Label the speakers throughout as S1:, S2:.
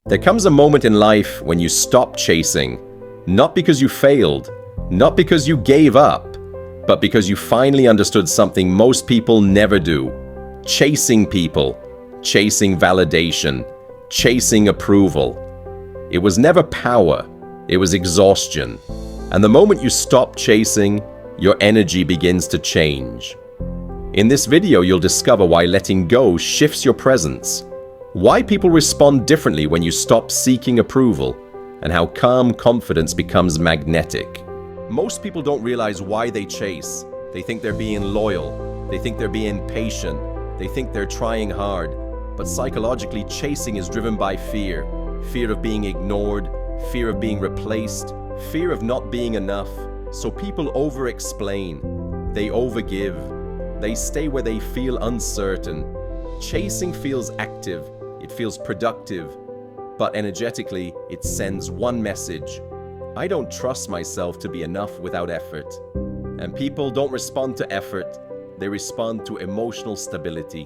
S1: There comes a moment in life when you stop chasing, not because you failed, not because you gave up, but because you finally understood something most people never do. Chasing people, chasing validation, chasing approval. It was never power, it was exhaustion. And the moment you stop chasing, your energy begins to change. In this video, you'll discover why letting go shifts your presence, why people respond differently when you stop seeking approval, and how calm confidence becomes magnetic. Most people don't realize why they chase. They think they're being loyal, they think they're being patient, they think they're trying hard. But psychologically, chasing is driven by fear. Fear of being ignored, fear of being replaced, fear of not being enough. So people over-explain, they overgive, they stay where they feel uncertain. Chasing feels active, it feels productive, but energetically, it sends one message: I don't trust myself to be enough without effort. And people don't respond to effort, they respond to emotional stability.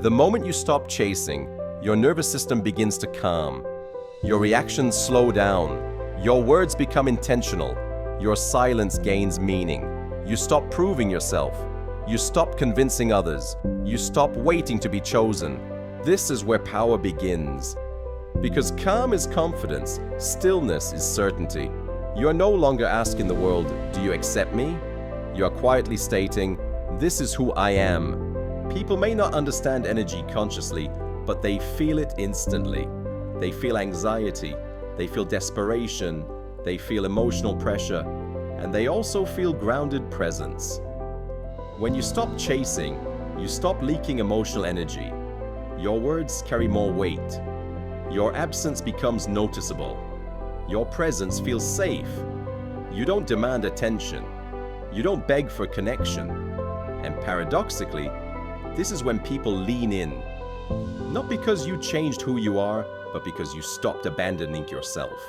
S1: The moment you stop chasing, your nervous system begins to calm. Your reactions slow down. Your words become intentional. Your silence gains meaning. You stop proving yourself. You stop convincing others. You stop waiting to be chosen. This is where power begins. Because calm is confidence, stillness is certainty. You are no longer asking the world, do you accept me? You are quietly stating, this is who I am. People may not understand energy consciously, but they feel it instantly. They feel anxiety, they feel desperation, they feel emotional pressure, and they also feel grounded presence. When you stop chasing, you stop leaking emotional energy. Your words carry more weight. Your absence becomes noticeable. Your presence feels safe. You don't demand attention. You don't beg for connection. And paradoxically, this is when people lean in. Not because you changed who you are, but because you stopped abandoning yourself.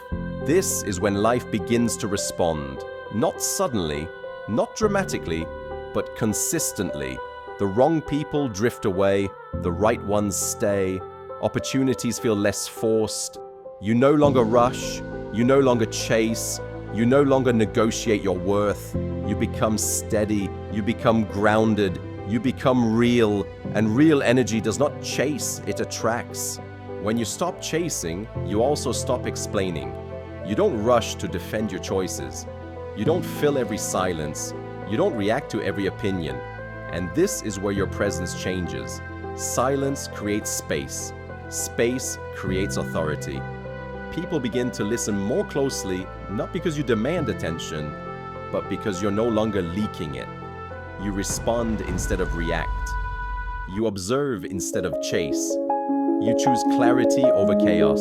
S1: This is when life begins to respond. Not suddenly, not dramatically, but consistently. The wrong people drift away, the right ones stay. Opportunities feel less forced. You no longer rush, you no longer chase, you no longer negotiate your worth. You become steady, you become grounded, you become real, and real energy does not chase, it attracts. When you stop chasing, you also stop explaining. You don't rush to defend your choices. You don't fill every silence. You don't react to every opinion. And this is where your presence changes. Silence creates space. Space creates authority. People begin to listen more closely, not because you demand attention, but because you're no longer leaking it. You respond instead of react. You observe instead of chase. You choose clarity over chaos.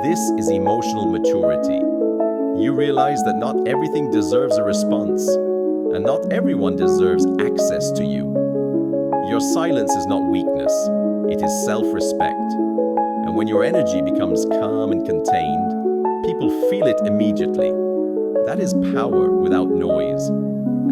S1: This is emotional maturity. You realize that not everything deserves a response, and not everyone deserves access to you. Your silence is not weakness, it is self-respect. And when your energy becomes calm and contained, people feel it immediately. That is power without noise.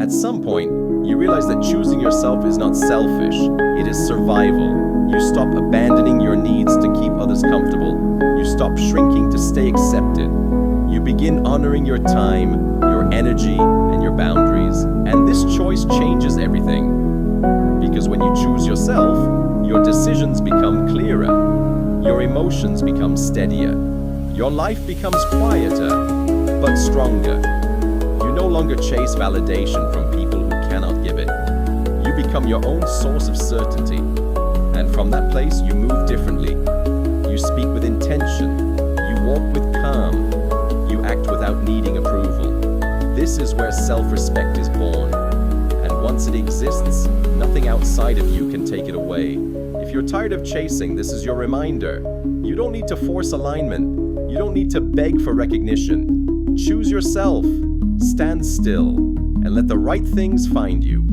S1: At some point, you realize that choosing yourself is not selfish, it is survival. You stop abandoning your needs to keep others comfortable. You stop shrinking to stay accepted. You begin honoring your time, your energy, and your boundaries. And this choice changes everything. Because when you choose yourself, your decisions become clearer. Your emotions become steadier. Your life becomes quieter, but stronger. You no longer chase validation from people who cannot give it. You become your own source of certainty. And from that place, you move differently. You speak with intention. You walk with calm. You act without needing approval. This is where self-respect is born. And once it exists, nothing outside of you can take it away. If you're tired of chasing, this is your reminder. You don't need to force alignment. You don't need to beg for recognition. Choose yourself. Stand still and let the right things find you.